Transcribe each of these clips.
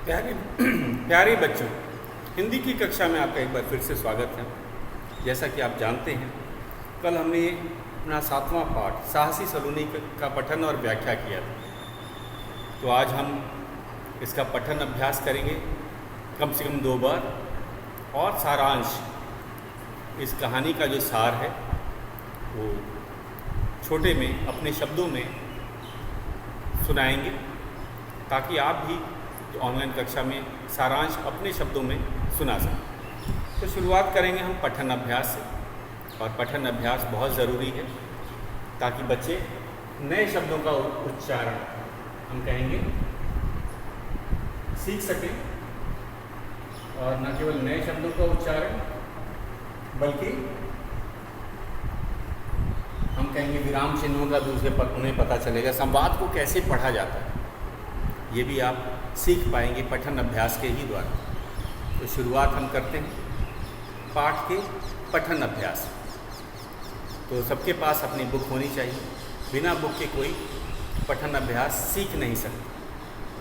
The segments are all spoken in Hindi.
प्यारे प्यारे बच्चों, हिंदी की कक्षा में आपका एक बार फिर से स्वागत है। जैसा कि आप जानते हैं, कल हमने अपना 7वां पाठ साहसी सलोनी का पठन और व्याख्या किया था। तो आज हम इसका पठन अभ्यास करेंगे कम से कम 2 बार, और सारांश, इस कहानी का जो सार है वो छोटे में अपने शब्दों में सुनाएंगे, ताकि आप भी ऑनलाइन कक्षा में सारांश अपने शब्दों में सुना सकें। तो शुरुआत करेंगे हम पठन अभ्यास से, और पठन अभ्यास बहुत ज़रूरी है ताकि बच्चे नए शब्दों का उच्चारण हम कहेंगे सीख सकें, और न केवल नए शब्दों का उच्चारण बल्कि हम कहेंगे विराम चिन्हों का भी उन्हें पता चलेगा, संवाद को कैसे पढ़ा जाता है ये भी आप सीख पाएंगे पठन अभ्यास के ही द्वारा। तो शुरुआत हम करते हैं पाठ के पठन अभ्यास। तो सबके पास अपनी बुक होनी चाहिए। बिना बुक के कोई पठन अभ्यास सीख नहीं सकता,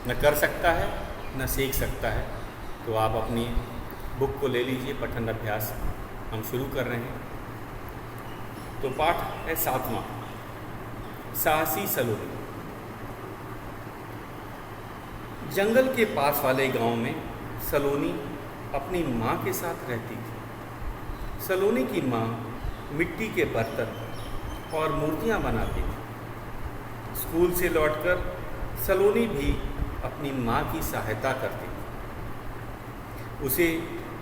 न कर सकता है न सीख सकता है। तो आप अपनी बुक को ले लीजिए, पठन अभ्यास हम शुरू कर रहे हैं। तो पाठ है 7वां, साहसी सलोनी। जंगल के पास वाले गांव में सलोनी अपनी माँ के साथ रहती थी। सलोनी की माँ मिट्टी के बर्तन और मूर्तियाँ बनाती थी। स्कूल से लौटकर सलोनी भी अपनी माँ की सहायता करती थी। उसे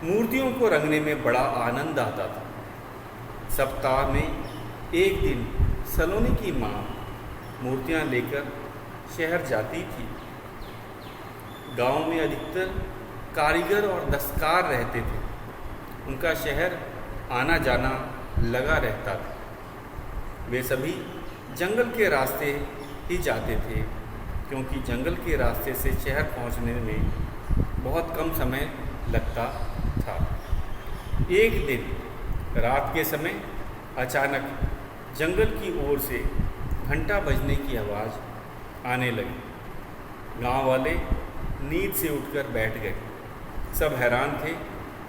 मूर्तियों को रंगने में बड़ा आनंद आता था। सप्ताह में एक दिन सलोनी की माँ मूर्तियाँ लेकर शहर जाती थी। गांव में अधिकतर कारीगर और दस्तकार रहते थे। उनका शहर आना जाना लगा रहता था। वे सभी जंगल के रास्ते ही जाते थे, क्योंकि जंगल के रास्ते से शहर पहुंचने में बहुत कम समय लगता था। एक दिन रात के समय अचानक जंगल की ओर से घंटा बजने की आवाज़ आने लगी। गांव वाले नींद से उठकर बैठ गए। सब हैरान थे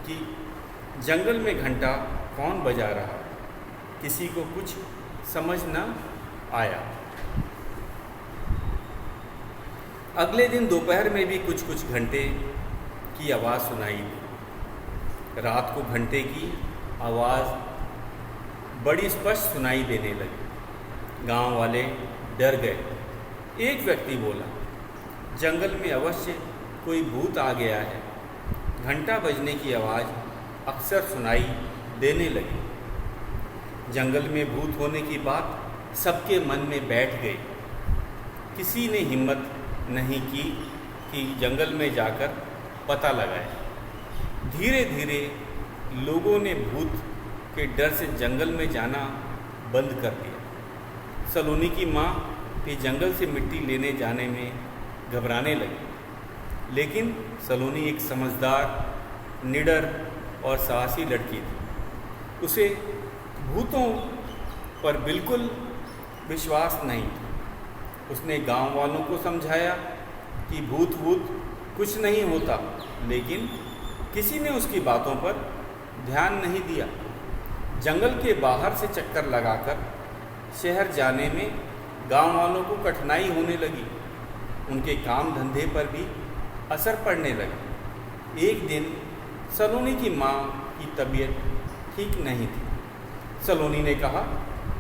कि जंगल में घंटा कौन बजा रहा। किसी को कुछ समझ न आया। अगले दिन दोपहर में भी कुछ कुछ घंटे की आवाज़ सुनाई दी। रात को घंटे की आवाज़ बड़ी स्पष्ट सुनाई देने लगी। गांव वाले डर गए। एक व्यक्ति बोला, जंगल में अवश्य कोई भूत आ गया है। घंटा बजने की आवाज़ अक्सर सुनाई देने लगी। जंगल में भूत होने की बात सबके मन में बैठ गई। किसी ने हिम्मत नहीं की कि जंगल में जाकर पता लगाए। धीरे धीरे लोगों ने भूत के डर से जंगल में जाना बंद कर दिया। सलोनी की माँ भी जंगल से मिट्टी लेने जाने में घबराने लगी। लेकिन सलोनी एक समझदार, निडर और साहसी लड़की थी। उसे भूतों पर बिल्कुल विश्वास नहीं था। उसने गांव वालों को समझाया कि भूत कुछ नहीं होता, लेकिन किसी ने उसकी बातों पर ध्यान नहीं दिया। जंगल के बाहर से चक्कर लगाकर शहर जाने में गांव वालों को कठिनाई होने लगी। उनके काम धंधे पर भी असर पड़ने लगा। एक दिन सलोनी की माँ की तबीयत ठीक नहीं थी। सलोनी ने कहा,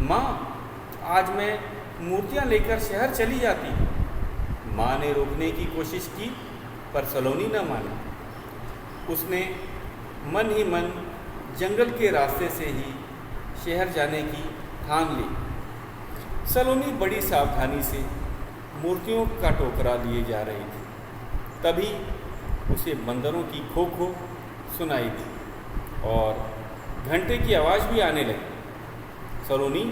माँ, आज मैं मूर्तियाँ लेकर शहर चली जाती। माँ ने रोकने की कोशिश की, पर सलोनी न मानी। उसने मन ही मन जंगल के रास्ते से ही शहर जाने की ठान ली। सलोनी बड़ी सावधानी से मूर्तियों का टोकरा लिए जा रही थी। तभी उसे बंदरों की खो खो सुनाई दी और घंटे की आवाज़ भी आने लगी। सलोनी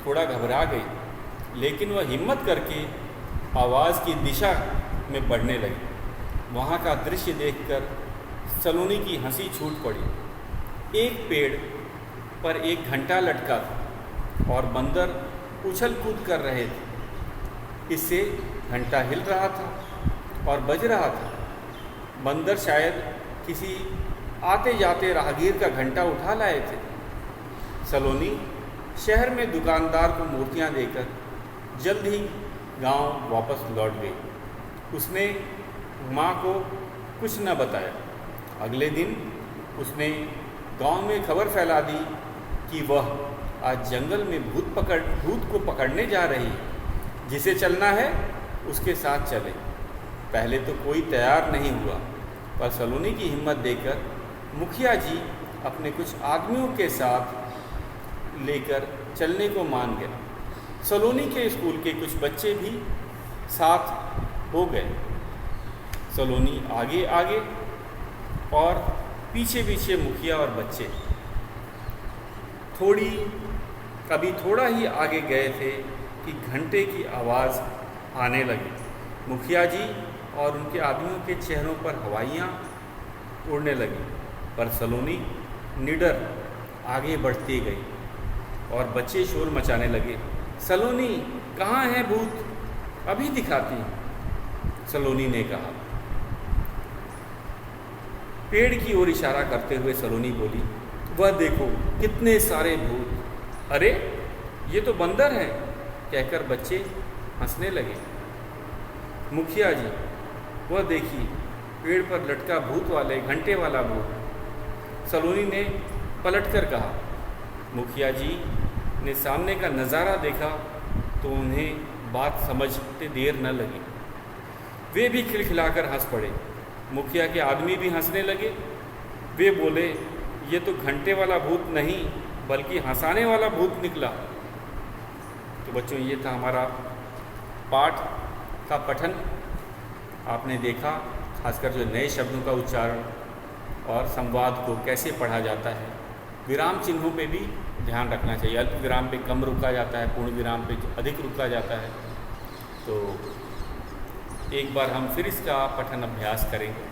थोड़ा घबरा गई, लेकिन वह हिम्मत करके आवाज़ की दिशा में बढ़ने लगी। वहाँ का दृश्य देखकर सलोनी की हंसी छूट पड़ी। एक पेड़ पर एक घंटा लटका था और बंदर उछल कूद कर रहे थे। इससे घंटा हिल रहा था और बज रहा था। बंदर शायद किसी आते जाते राहगीर का घंटा उठा लाए थे। सलोनी शहर में दुकानदार को मूर्तियां देकर जल्द ही गांव वापस लौट गई। उसने माँ को कुछ न बताया। अगले दिन उसने गांव में खबर फैला दी कि वह आज जंगल में भूत को पकड़ने जा रही है। जिसे चलना है उसके साथ चले। पहले तो कोई तैयार नहीं हुआ, पर सलोनी की हिम्मत देखकर मुखिया जी अपने कुछ आदमियों के साथ लेकर चलने को मान गए। सलोनी के स्कूल के कुछ बच्चे भी साथ हो गए। सलोनी आगे आगे और पीछे पीछे मुखिया और बच्चे। अभी थोड़ा ही आगे गए थे कि घंटे की आवाज़ आने लगी। मुखिया जी और उनके आदमियों के चेहरों पर हवाइयाँ उड़ने लगी, पर सलोनी निडर आगे बढ़ती गई और बच्चे शोर मचाने लगे। सलोनी, कहाँ है भूत? अभी दिखाती हूँ, सलोनी ने कहा। पेड़ की ओर इशारा करते हुए सलोनी बोली, वह देखो कितने सारे भूत। अरे ये तो बंदर है, कहकर बच्चे हंसने लगे। मुखिया जी, वह देखिए पेड़ पर लटका भूत वाले घंटे वाला भूत, सलोनी ने पलटकर कहा। मुखिया जी ने सामने का नज़ारा देखा तो उन्हें बात समझते देर न लगी। वे भी खिलखिलाकर हंस पड़े। मुखिया के आदमी भी हंसने लगे। वे बोले, ये तो घंटे वाला भूत नहीं बल्कि हंसाने वाला भूत निकला। तो बच्चों, ये था हमारा पाठ का पठन। आपने देखा खासकर जो नए शब्दों का उच्चारण और संवाद को कैसे पढ़ा जाता है। विराम चिन्हों पे भी ध्यान रखना चाहिए। अल्प विराम पे कम रुका जाता है, पूर्ण विराम पे अधिक रुका जाता है। तो एक बार हम फिर इसका पठन अभ्यास करेंगे।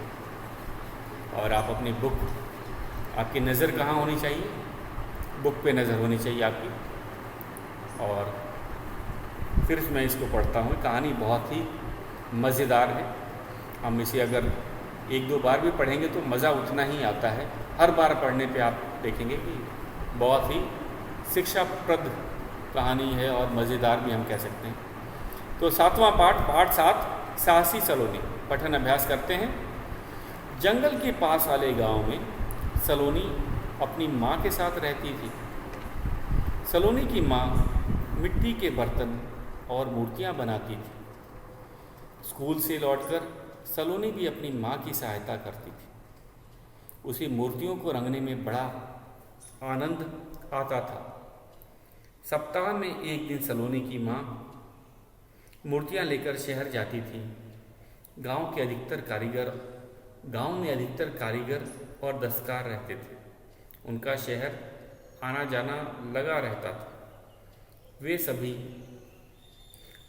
और आप अपनी बुक, आपकी नज़र कहाँ होनी चाहिए? बुक पे नज़र होनी चाहिए आपकी। और फिर मैं इसको पढ़ता हूँ। कहानी बहुत ही मज़ेदार है। हम इसे अगर एक दो बार भी पढ़ेंगे तो मज़ा उतना ही आता है। हर बार पढ़ने पे आप देखेंगे कि बहुत ही शिक्षाप्रद कहानी है और मज़ेदार भी हम कह सकते हैं। तो 7वां पाठ 7, साहसी सलोनी। पठन अभ्यास करते हैं। जंगल के पास वाले गांव में सलोनी अपनी माँ के साथ रहती थी। सलोनी की माँ मिट्टी के बर्तन और मूर्तियाँ बनाती थी। स्कूल से लौटकर सलोनी भी अपनी माँ की सहायता करती थी। उसे मूर्तियों को रंगने में बड़ा आनंद आता था। सप्ताह में एक दिन सलोनी की माँ मूर्तियाँ लेकर शहर जाती थी। गांव में अधिकतर कारीगर और दस्तकार रहते थे। उनका शहर आना जाना लगा रहता था। वे सभी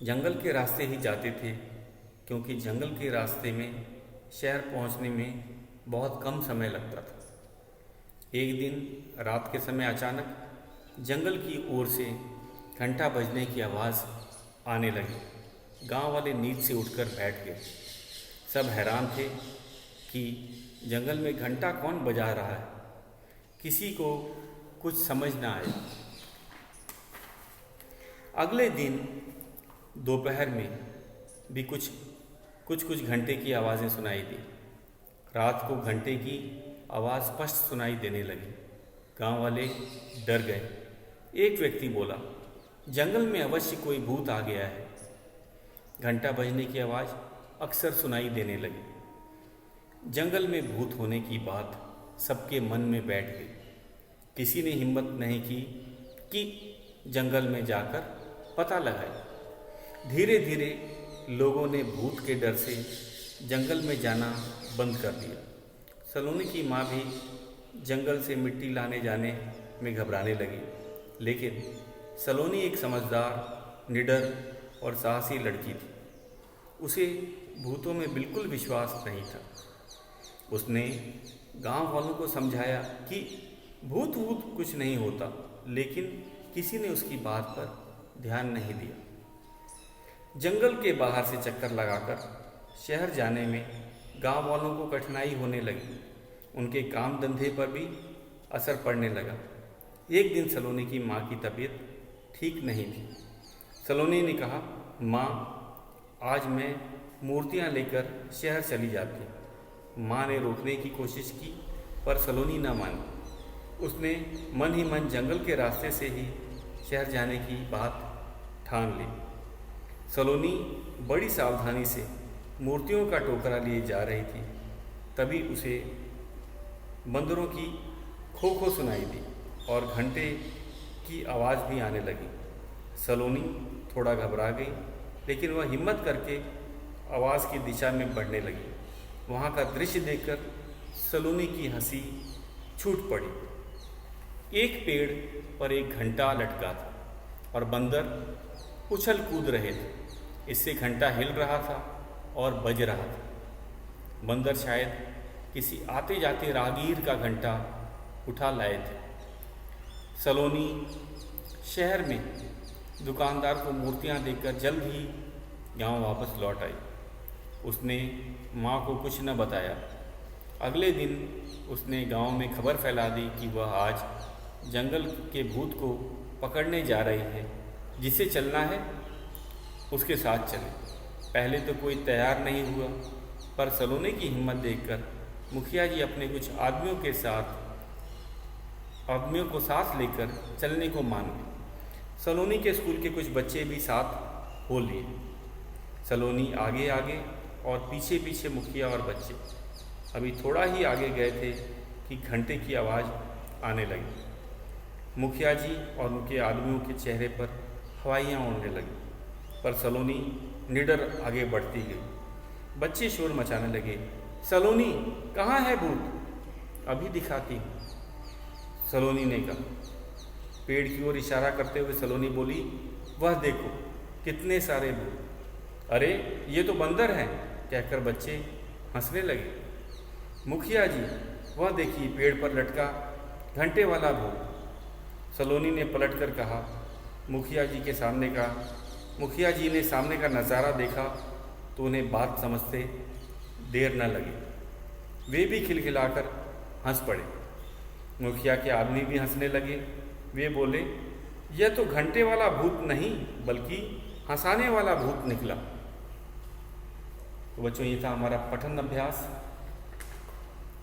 जंगल के रास्ते ही जाते थे, क्योंकि जंगल के रास्ते में शहर पहुंचने में बहुत कम समय लगता था। एक दिन रात के समय अचानक जंगल की ओर से घंटा बजने की आवाज़ आने लगी। गांव वाले नींद से उठकर बैठ गए। सब हैरान थे कि जंगल में घंटा कौन बजा रहा है। किसी को कुछ समझ न आया। अगले दिन दोपहर में भी कुछ घंटे की आवाज़ें सुनाई दी। रात को घंटे की आवाज़ स्पष्ट सुनाई देने लगी। गांव वाले डर गए। एक व्यक्ति बोला, जंगल में अवश्य कोई भूत आ गया है। घंटा बजने की आवाज़ अक्सर सुनाई देने लगी। जंगल में भूत होने की बात सबके मन में बैठ गई। किसी ने हिम्मत नहीं की कि जंगल में जाकर पता लगाए। धीरे धीरे लोगों ने भूत के डर से जंगल में जाना बंद कर दिया। सलोनी की माँ भी जंगल से मिट्टी लाने जाने में घबराने लगी। लेकिन सलोनी एक समझदार, निडर और साहसी लड़की थी। उसे भूतों में बिल्कुल विश्वास नहीं था। उसने गांव वालों को समझाया कि भूत कुछ नहीं होता, लेकिन किसी ने उसकी बात पर ध्यान नहीं दिया। जंगल के बाहर से चक्कर लगाकर शहर जाने में गांव वालों को कठिनाई होने लगी। उनके काम धंधे पर भी असर पड़ने लगा। एक दिन सलोनी की माँ की तबीयत ठीक नहीं थी। सलोनी ने कहा, माँ, आज मैं मूर्तियाँ लेकर शहर चली जाती। माँ ने रोकने की कोशिश की, पर सलोनी न मानी। उसने मन ही मन जंगल के रास्ते से ही शहर जाने की बात ठान ली। सलोनी बड़ी सावधानी से मूर्तियों का टोकरा लिए जा रही थी। तभी उसे बंदरों की खो खो सुनाई दी और घंटे की आवाज़ भी आने लगी। सलोनी थोड़ा घबरा गई, लेकिन वह हिम्मत करके आवाज़ की दिशा में बढ़ने लगी। वहाँ का दृश्य देखकर सलोनी की हंसी छूट पड़ी। एक पेड़ पर एक घंटा लटका था और बंदर उछल कूद रहे थे। इससे घंटा हिल रहा था और बज रहा था। बंदर शायद किसी आते जाते राहगीर का घंटा उठा लाए थे। सलोनी शहर में दुकानदार को मूर्तियां देखकर जल्द ही गांव वापस लौट आई। उसने माँ को कुछ न बताया। अगले दिन उसने गांव में खबर फैला दी कि वह आज जंगल के भूत को पकड़ने जा रही है। जिसे चलना है उसके साथ चले। पहले तो कोई तैयार नहीं हुआ, पर सलोनी की हिम्मत देखकर मुखिया जी अपने कुछ आदमियों को साथ लेकर चलने को मान गए। सलोनी के स्कूल के कुछ बच्चे भी साथ हो लिए। सलोनी आगे आगे और पीछे पीछे मुखिया और बच्चे। अभी थोड़ा ही आगे गए थे कि घंटे की आवाज़ आने लगी। मुखिया जी और उनके आदमियों के चेहरे पर हवाइयाँ उड़ने लगी, पर सलोनी निडर आगे बढ़ती गई। बच्चे शोर मचाने लगे, सलोनी, कहाँ है भूत? अभी दिखाती हूँ, सलोनी ने कहा। पेड़ की ओर इशारा करते हुए सलोनी बोली, वह देखो कितने सारे भूत। अरे ये तो बंदर हैं, कहकर बच्चे हंसने लगे। मुखिया जी, वह देखिए पेड़ पर लटका घंटे वाला भूत। सलोनी ने पलटकर कहा। मुखिया जी ने सामने का नज़ारा देखा तो उन्हें बात समझते देर न लगी। वे भी खिलखिलाकर हंस पड़े। मुखिया के आदमी भी हंसने लगे। वे बोले, यह तो घंटे वाला भूत नहीं बल्कि हंसाने वाला भूत निकला। तो बच्चों, ये था हमारा पठन अभ्यास।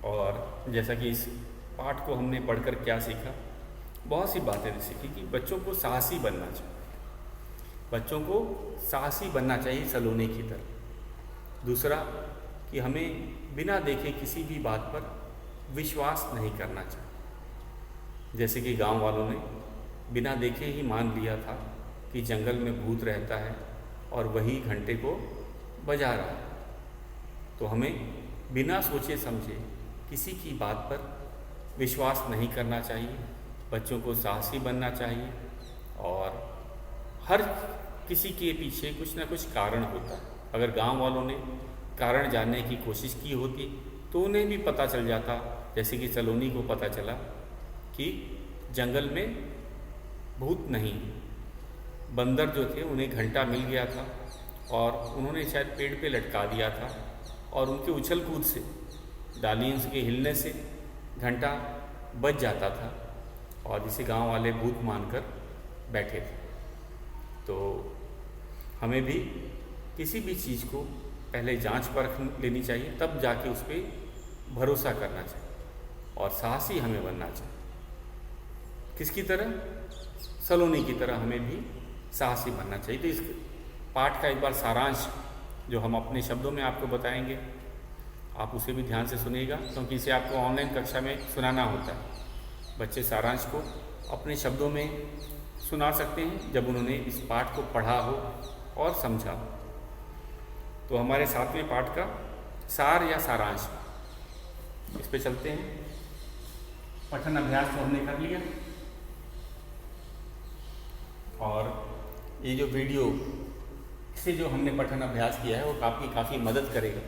और जैसा कि इस पाठ को हमने पढ़कर क्या सीखा, बहुत सी बातें सीखी कि बच्चों को साहसी बनना चाहिए। बच्चों को साहसी बनना चाहिए सलोनी की तरह। दूसरा कि हमें बिना देखे किसी भी बात पर विश्वास नहीं करना चाहिए। जैसे कि गांव वालों ने बिना देखे ही मान लिया था कि जंगल में भूत रहता है और वही घंटे को बजा रहा है। तो हमें बिना सोचे समझे किसी की बात पर विश्वास नहीं करना चाहिए। बच्चों को साहसी बनना चाहिए और हर किसी के पीछे कुछ ना कुछ कारण होता है। अगर गांव वालों ने कारण जानने की कोशिश की होती तो उन्हें भी पता चल जाता, जैसे कि सलोनी को पता चला कि जंगल में भूत नहीं, बंदर जो थे उन्हें घंटा मिल गया था और उन्होंने शायद पेड़ पे लटका दिया था और उनके उछल कूद से, डालियों के हिलने से घंटा बज जाता था और जिसे गांव वाले भूत मानकर बैठे थे। तो हमें भी किसी भी चीज़ को पहले जांच परख लेनी चाहिए, तब जाके उस पर भरोसा करना चाहिए और साहसी हमें बनना चाहिए। किसकी तरह? सलोनी की तरह हमें भी साहसी बनना चाहिए। तो इस पाठ का एक बार सारांश जो हम अपने शब्दों में आपको बताएंगे, आप उसे भी ध्यान से सुनिएगा, क्योंकि इसे आपको ऑनलाइन कक्षा में सुनाना होता है। बच्चे सारांश को अपने शब्दों में सुना सकते हैं जब उन्होंने इस पाठ को पढ़ा हो और समझा हो। तो हमारे 7वें पाठ का सार या सारांश, इस पे चलते हैं। पठन अभ्यास तो हमने कर लिया और ये जो वीडियो से जो हमने पठन अभ्यास किया है वो काफ़ी मदद करेगा,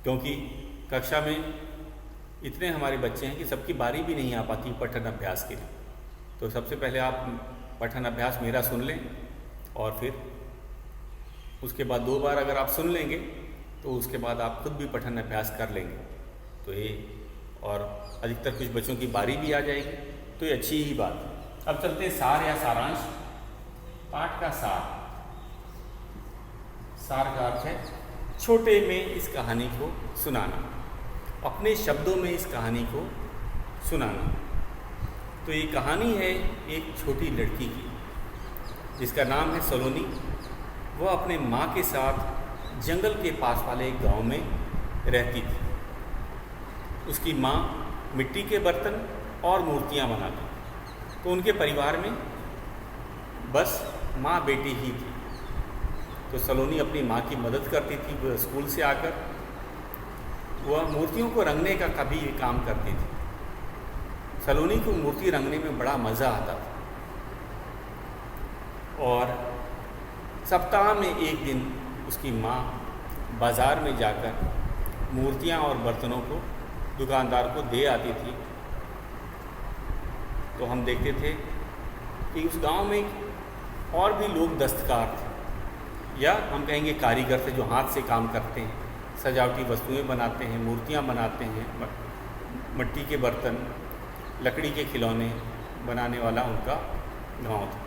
क्योंकि कक्षा में इतने हमारे बच्चे हैं कि सबकी बारी भी नहीं आ पाती पठन अभ्यास के लिए। तो सबसे पहले आप पठन अभ्यास मेरा सुन लें और फिर उसके बाद 2 बार अगर आप सुन लेंगे तो उसके बाद आप खुद भी पठन अभ्यास कर लेंगे तो ये, और अधिकतर कुछ बच्चों की बारी भी आ जाएगी, तो ये अच्छी ही बात है। अब चलते हैं सार या सारांश। पाठ का सार। सार का अर्थ है छोटे में इस कहानी को सुनाना, अपने शब्दों में इस कहानी को सुनाना। तो ये कहानी है एक छोटी लड़की की जिसका नाम है सलोनी। वह अपने माँ के साथ जंगल के पास वाले एक गांव में रहती थी। उसकी माँ मिट्टी के बर्तन और मूर्तियाँ बनाती। तो उनके परिवार में बस माँ बेटी ही थी। तो सलोनी अपनी माँ की मदद करती थी। वह स्कूल से आकर वह मूर्तियों को रंगने का कभी काम करती थी। सलोनी को मूर्ति रंगने में बड़ा मज़ा आता था। और सप्ताह में एक दिन उसकी माँ बाज़ार में जाकर मूर्तियाँ और बर्तनों को दुकानदार को दे आती थी। तो हम देखते थे कि उस गांव में और भी लोग दस्तकार थे, या हम कहेंगे कारीगर थे, जो हाथ से काम करते हैं, सजावटी वस्तुएं बनाते हैं, मूर्तियाँ बनाते हैं, मिट्टी के बर्तन, लकड़ी के खिलौने बनाने वाला उनका गांव था।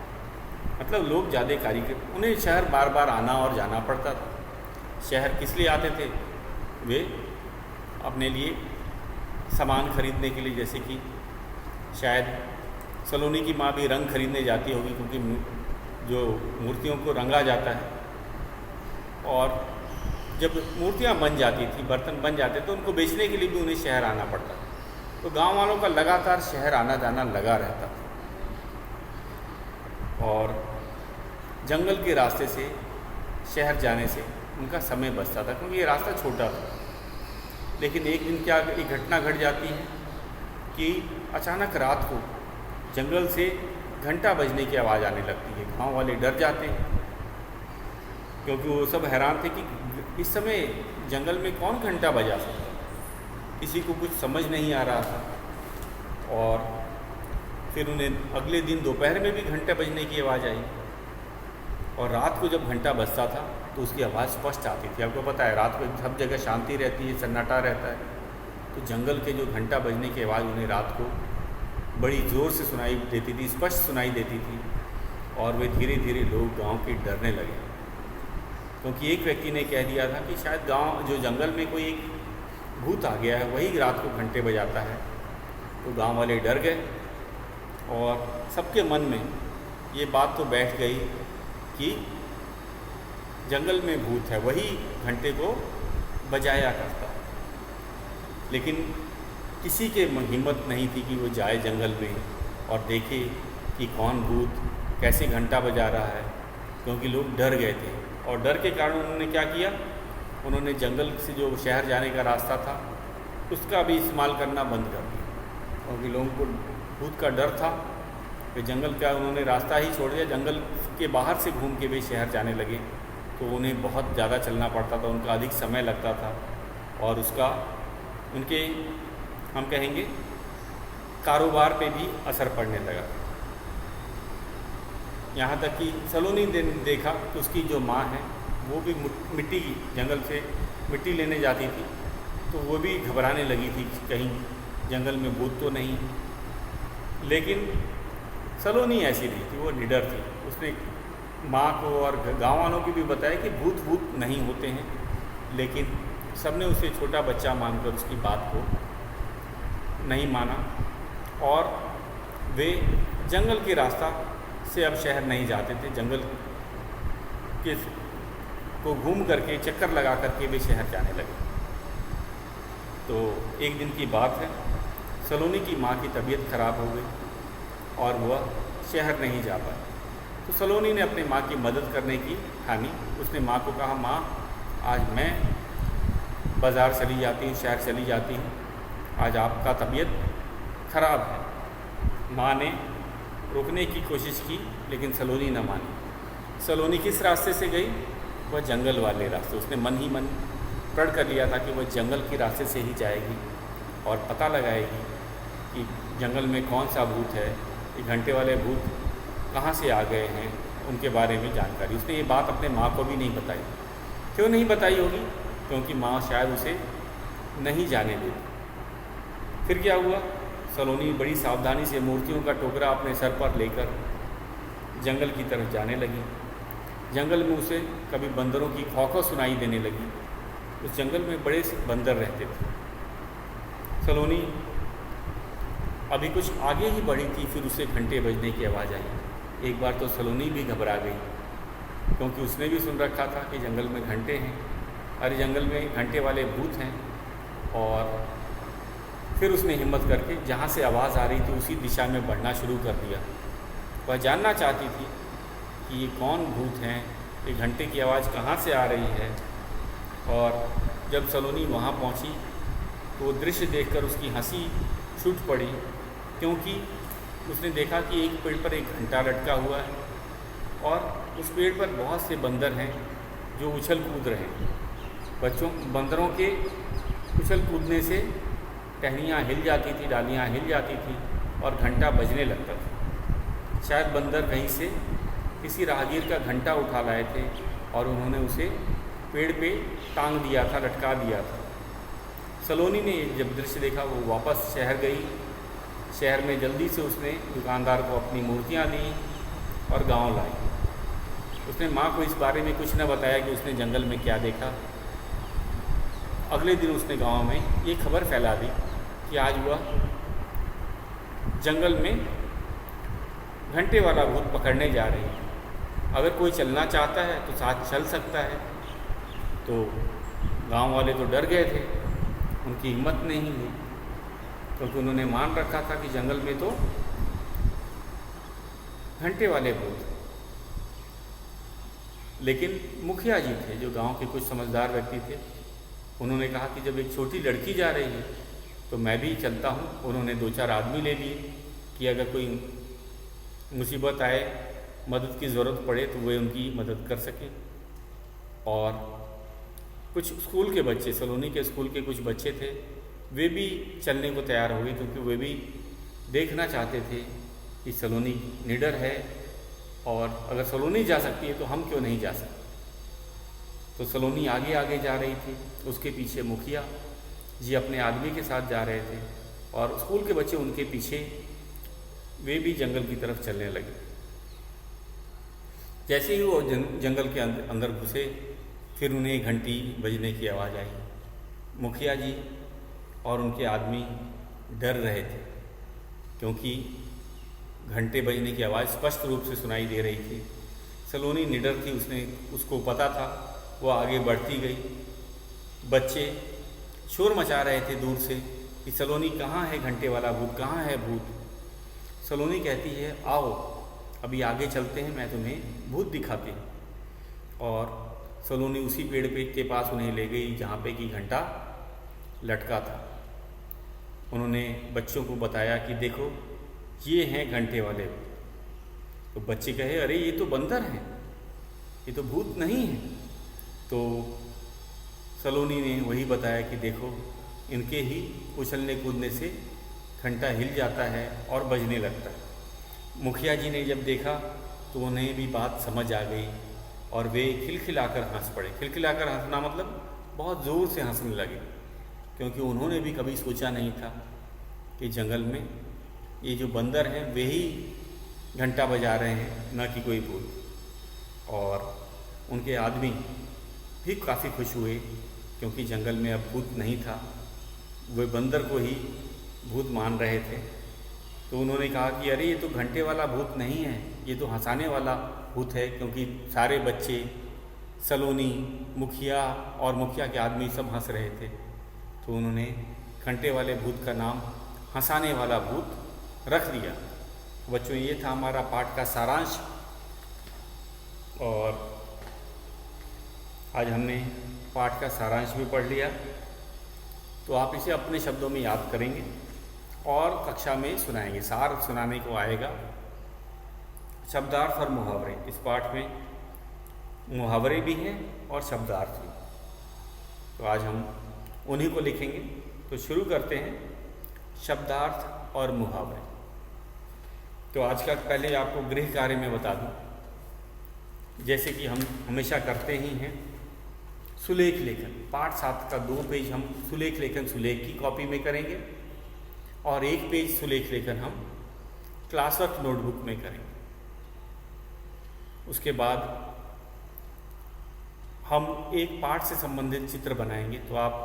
मतलब लोग ज़्यादा कारीगर, उन्हें शहर बार बार आना और जाना पड़ता था। शहर किस लिए आते थे? वे अपने लिए सामान खरीदने के लिए, जैसे कि शायद सलोनी की माँ भी रंग खरीदने जाती होगी, क्योंकि जो मूर्तियों को रंगा जाता है, और जब मूर्तियाँ बन जाती थी, बर्तन बन जाते तो उनको बेचने के लिए भी उन्हें शहर आना पड़ता। तो गांव वालों का लगातार शहर आना जाना लगा रहता था। और जंगल के रास्ते से शहर जाने से उनका समय बचता था, क्योंकि ये रास्ता छोटा था। लेकिन एक दिन क्या एक घटना घट जाती है कि अचानक रात को जंगल से घंटा बजने की आवाज़ आने लगती है। गांव वाले डर जाते हैं, क्योंकि वो सब हैरान थे कि इस समय जंगल में कौन घंटा बजा सकता है। किसी को कुछ समझ नहीं आ रहा था। और फिर उन्हें अगले दिन दोपहर में भी घंटा बजने की आवाज़ आई, और रात को जब घंटा बजता था तो उसकी आवाज़ स्पष्ट आती थी। आपको पता है रात को सब जगह शांति रहती है, सन्नाटा रहता है, तो जंगल के जो घंटा बजने की आवाज़ उन्हें रात को बड़ी ज़ोर से सुनाई देती थी, स्पष्ट सुनाई देती थी। और वे धीरे धीरे लोग गांव के डरने लगे, क्योंकि एक व्यक्ति ने कह दिया था कि शायद गांव जो जंगल में कोई एक भूत आ गया है, वही रात को घंटे बजाता है। तो गांव वाले डर गए, और सबके मन में ये बात तो बैठ गई कि जंगल में भूत है, वही घंटे को बजाया करता है। लेकिन किसी के हिम्मत नहीं थी कि वो जाए जंगल में और देखे कि कौन भूत कैसे घंटा बजा रहा है, क्योंकि लोग डर गए थे। और डर के कारण उन्होंने क्या किया, उन्होंने जंगल से जो शहर जाने का रास्ता था उसका भी इस्तेमाल करना बंद कर दिया, क्योंकि लोगों को भूत का डर था। वे जंगल का उन्होंने रास्ता ही छोड़ दिया, जंगल के बाहर से घूम के वे शहर जाने लगे। तो उन्हें बहुत ज़्यादा चलना पड़ता था, उनका अधिक समय लगता था, और उसका उनके हम कहेंगे कारोबार पे भी असर पड़ने लगा। यहाँ तक कि सलोनी ने देखा कि उसकी जो माँ है वो भी मिट्टी जंगल से मिट्टी लेने जाती थी, तो वो भी घबराने लगी थी कहीं जंगल में भूत तो नहीं। लेकिन सलोनी ऐसी नहीं थी, वो निडर थी। उसने माँ को और गाँव वालों को भी बताया कि भूत नहीं होते हैं, लेकिन सबने उसे छोटा बच्चा मानकर उसकी बात को नहीं माना, और वे जंगल के रास्ता से अब शहर नहीं जाते थे। जंगल के को घूम करके चक्कर लगा करके वे शहर जाने लगे। तो एक दिन की बात है, सलोनी की माँ की तबीयत खराब हो गई और वह शहर नहीं जा पाई। तो सलोनी ने अपनी माँ की मदद करने की ठानी। उसने माँ को कहा, माँ आज मैं बाज़ार चली जाती हूँ, शहर चली जाती हूँ, आज आपका तबीयत खराब है। माँ ने रोकने की कोशिश की, लेकिन सलोनी न मानी। सलोनी किस रास्ते से गई? वह जंगल वाले रास्ते। उसने मन ही मन प्रण कर लिया था कि वह जंगल के रास्ते से ही जाएगी और पता लगाएगी कि जंगल में कौन सा भूत है, ये घंटे वाले भूत कहाँ से आ गए हैं, उनके बारे में जानकारी। उसने ये बात अपने माँ को भी नहीं बताई। क्यों नहीं बताई होगी? क्योंकि माँ शायद उसे नहीं जाने देती। फिर क्या हुआ, सलोनी बड़ी सावधानी से मूर्तियों का टोकरा अपने सर पर लेकर जंगल की तरफ जाने लगी। जंगल में उसे कभी बंदरों की खौखो सुनाई देने लगी। उस जंगल में बड़े से बंदर रहते थे। सलोनी अभी कुछ आगे ही बढ़ी थी, फिर उसे घंटे बजने की आवाज़ आई। एक बार तो सलोनी भी घबरा गई, क्योंकि उसने भी सुन रखा था कि जंगल में घंटे हैं, अरे जंगल में घंटे वाले भूत हैं। और फिर उसने हिम्मत करके जहाँ से आवाज़ आ रही थी उसी दिशा में बढ़ना शुरू कर दिया। वह जानना चाहती थी कि ये कौन भूत हैं, ये घंटे की आवाज़ कहाँ से आ रही है। और जब सलोनी वहाँ पहुँची तो वो दृश्य देखकर उसकी हंसी छूट पड़ी, क्योंकि उसने देखा कि एक पेड़ पर एक घंटा लटका हुआ है और उस पेड़ पर बहुत से बंदर हैं जो उछल कूद रहे हैं। बंदरों के उछल कूदने से टहनियाँ हिल जाती थी, डालियाँ हिल जाती थी और घंटा बजने लगता था। शायद बंदर कहीं से किसी राहगीर का घंटा उठा लाए थे और उन्होंने उसे पेड़ पे टांग दिया था, लटका दिया था। सलोनी ने जब दृश्य देखा वो वापस शहर गई। शहर में जल्दी से उसने दुकानदार को अपनी मूर्तियाँ दी और गांव लाई। उसने माँ को इस बारे में कुछ न बताया कि उसने जंगल में क्या देखा। अगले दिन उसने गांव में ये खबर फैला दी कि आज वह जंगल में घंटे वाला भूत पकड़ने जा रही है। अगर कोई चलना चाहता है तो साथ चल सकता है। तो गांव वाले तो डर गए थे, उनकी हिम्मत नहीं हुई, क्योंकि उन्होंने मान रखा था कि जंगल में तो घंटे वाले भूत। लेकिन मुखिया जी थे जो गांव के कुछ समझदार व्यक्ति थे, उन्होंने कहा कि जब एक छोटी लड़की जा रही है तो मैं भी चलता हूँ। उन्होंने 2-4 आदमी ले लिए कि अगर कोई मुसीबत आए, मदद की ज़रूरत पड़े तो वे उनकी मदद कर सकें। और कुछ स्कूल के बच्चे, सलोनी के स्कूल के कुछ बच्चे थे, वे भी चलने को तैयार हो गए, क्योंकि वे भी देखना चाहते थे कि सलोनी निडर है और अगर सलोनी जा सकती है तो हम क्यों नहीं जा सकते। तो सलोनी आगे आगे जा रही थी, उसके पीछे मुखिया जी अपने आदमी के साथ जा रहे थे और स्कूल के बच्चे उनके पीछे, वे भी जंगल की तरफ चलने लगे। जैसे ही वो जंगल के अंदर घुसे, फिर उन्हें घंटी बजने की आवाज़ आई। मुखिया जी और उनके आदमी डर रहे थे, क्योंकि घंटे बजने की आवाज़ स्पष्ट रूप से सुनाई दे रही थी। सलोनी निडर थी, उसको पता था। वो आगे बढ़ती गई। बच्चे शोर मचा रहे थे दूर से कि सलोनी कहाँ है घंटे वाला भूत, कहाँ है भूत। सलोनी कहती है आओ अभी आगे चलते हैं, मैं तुम्हें भूत दिखाती हूँ। और सलोनी उसी पेड़ के पास उन्हें ले गई जहाँ पे कि घंटा लटका था। उन्होंने बच्चों को बताया कि देखो ये हैं घंटे वाले भूत। तो बच्चे कहे अरे ये तो बंदर हैं, ये तो भूत नहीं है। तो सलोनी ने वही बताया कि देखो इनके ही उछलने कूदने से घंटा हिल जाता है और बजने लगता है। मुखिया जी ने जब देखा तो उन्हें भी बात समझ आ गई और वे खिलखिलाकर हंस पड़े। खिलखिलाकर हंसना मतलब बहुत ज़ोर से हंसने लगे, क्योंकि उन्होंने भी कभी सोचा नहीं था कि जंगल में ये जो बंदर हैं वे ही घंटा बजा रहे हैं, न कि कोई भूत। और उनके आदमी भी काफ़ी खुश हुए, क्योंकि जंगल में अब भूत नहीं था, वे बंदर को ही भूत मान रहे थे। तो उन्होंने कहा कि अरे ये तो घंटे वाला भूत नहीं है, ये तो हंसाने वाला भूत है, क्योंकि सारे बच्चे, सलोनी, मुखिया और मुखिया के आदमी सब हंस रहे थे। तो उन्होंने घंटे वाले भूत का नाम हंसाने वाला भूत रख दिया। बच्चों, ये था हमारा पाठ का सारांश और आज हमने पाठ का सारांश भी पढ़ लिया। तो आप इसे अपने शब्दों में याद करेंगे और कक्षा में सुनाएंगे। सार सुनाने को आएगा। शब्दार्थ और मुहावरे, इस पाठ में मुहावरे भी हैं और शब्दार्थ भी। तो आज हम उन्हीं को लिखेंगे। तो शुरू करते हैं शब्दार्थ और मुहावरे। तो आज का पहले आपको गृह कार्य में बता दूं, जैसे कि हम हमेशा करते ही हैं, सुलेख लेखन, पाठ 7 का 2 पेज हम सुलेख लेखन सुलेख की कॉपी में करेंगे और 1 पेज सुलेख लेखन हम क्लास वर्क नोटबुक में करेंगे। उसके बाद हम एक पाठ से संबंधित चित्र बनाएंगे। तो आप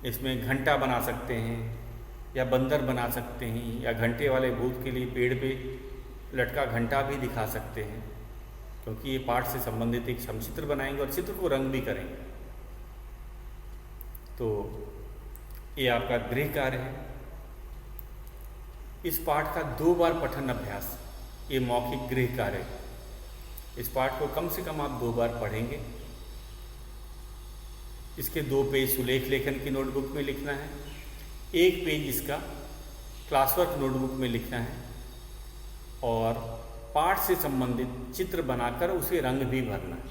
इसमें घंटा बना सकते हैं या बंदर बना सकते हैं या घंटे वाले भूत के लिए पेड़ पे लटका घंटा भी दिखा सकते हैं, क्योंकि ये पाठ से संबंधित एक हम चित्र बनाएंगे और चित्र को रंग भी करेंगे। तो ये आपका गृह कार्य है। इस पाठ का 2 बार पठन अभ्यास, ये मौखिक गृह कार्य है। इस पाठ को कम से कम आप 2 बार पढ़ेंगे। इसके 2 पेज सुलेख लेखन की नोटबुक में लिखना है, 1 पेज इसका क्लास वर्क नोटबुक में लिखना है और पाठ से संबंधित चित्र बनाकर उसे रंग भी भरना है।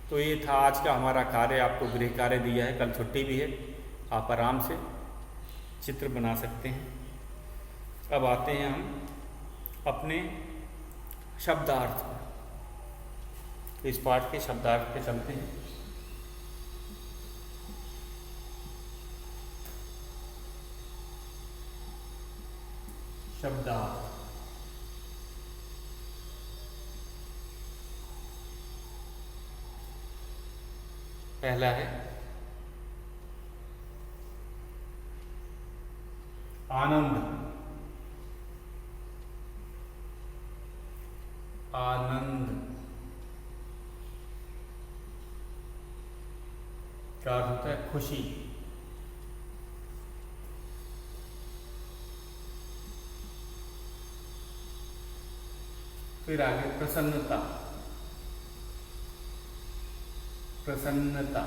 तो ये था आज का हमारा कार्य। आपको गृह कार्य दिया है, कल छुट्टी भी है, आप आराम से चित्र बना सकते हैं। अब आते हैं हम अपने शब्दार्थ पर। इस पाठ के शब्दार्थ पे चलते हैं। शब्दार्थ, पहला है आनंद। आनंद का अर्थ होता है खुशी। फिर आगे प्रसन्नता। प्रसन्नता,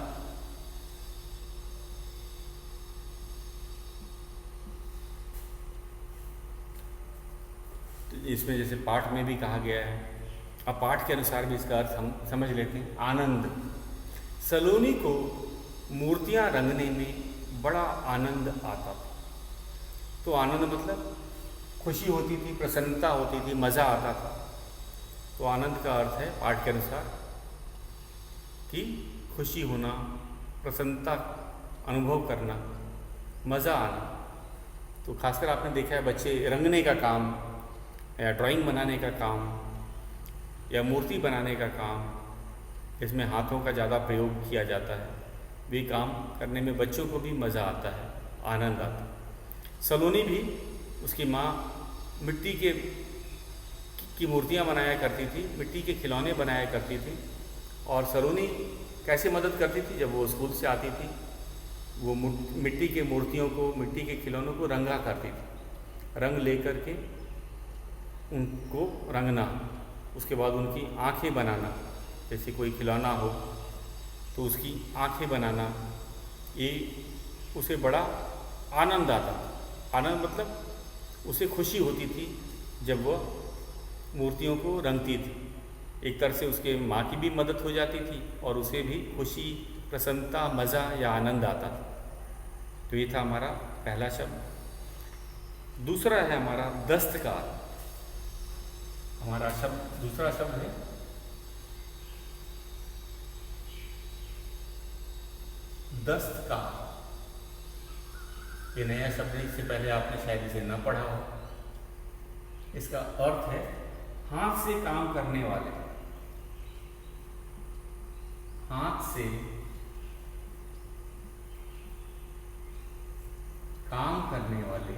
तो इसमें जैसे पाठ में भी कहा गया है, अब पाठ के अनुसार भी इसका अर्थ हम समझ लेते हैं। आनंद, सलोनी को मूर्तियां रंगने में बड़ा आनंद आता था। तो आनंद मतलब खुशी होती थी, प्रसन्नता होती थी, मज़ा आता था। तो आनंद का अर्थ है पाठ के अनुसार कि खुशी होना, प्रसन्नता अनुभव करना, मज़ा आना। तो खासकर आपने देखा है बच्चे रंगने का काम या ड्राइंग बनाने का काम या मूर्ति बनाने का काम, इसमें हाथों का ज़्यादा प्रयोग किया जाता है, वे काम करने में बच्चों को भी मज़ा आता है, आनंद आता है। सलोनी भी उसकी माँ मिट्टी की मूर्तियाँ बनाया करती थी, मिट्टी के खिलौने बनाया करती थी। और सलोनी कैसे मदद करती थी? जब वो स्कूल से आती थी, वो मिट्टी के मूर्तियों को, मिट्टी के खिलौनों को रंगा करती थी। रंग ले करके उनको रंगना, उसके बाद उनकी आँखें बनाना, जैसे कोई खिलौना हो तो उसकी आँखें बनाना, ये उसे बड़ा आनंद आता था। आनंद मतलब उसे खुशी होती थी जब वह मूर्तियों को रंगती थी। एक तरह से उसके माँ की भी मदद हो जाती थी और उसे भी खुशी, प्रसन्नता, मज़ा या आनंद आता था। तो ये था हमारा पहला शब्द। दूसरा है हमारा दस्तकार। हमारा दूसरा शब्द है दस्तकार। ये नया शब्द है, इससे पहले आपने शायद इसे न पढ़ा हो। इसका अर्थ है हाथ से काम करने वाले। हाथ से काम करने वाले,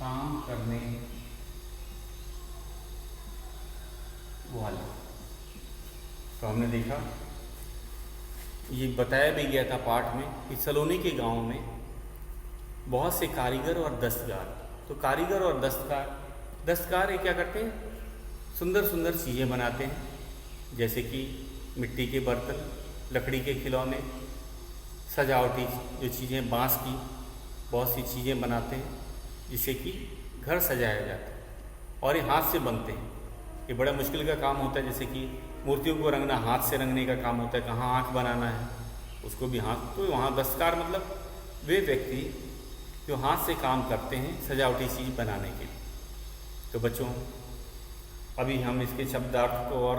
काम करने वाले। तो हमने देखा, ये बताया भी गया था पाठ में कि सलोनी के गांव में बहुत से कारीगर और दस्तकार। तो कारीगर और दस्तकार ये क्या करते हैं? सुंदर सुंदर चीज़ें बनाते हैं, जैसे कि मिट्टी के बर्तन, लकड़ी के खिलौने, सजावटी जो चीज़ें, बांस की बहुत सी चीज़ें बनाते हैं जिससे कि घर सजाया जाता है। और ये हाथ से बनते हैं। ये बड़ा मुश्किल का काम होता है, जैसे कि मूर्तियों को रंगना हाथ से रंगने का काम होता है। कहाँ आँख बनाना है उसको भी हाथ। तो वहाँ दस्तकार मतलब वे व्यक्ति जो हाथ से काम करते हैं सजावटी चीज़ बनाने के लिए। तो बच्चों, अभी हम इसके शब्दार्थ को और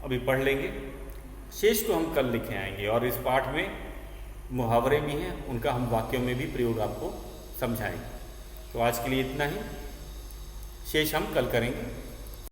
अभी पढ़ लेंगे, शेष को हम कल लिखे आएंगे। और इस पाठ में मुहावरे भी हैं, उनका हम वाक्यों में भी प्रयोग आपको समझाएंगे। तो आज के लिए इतना ही, शेष हम कल करेंगे।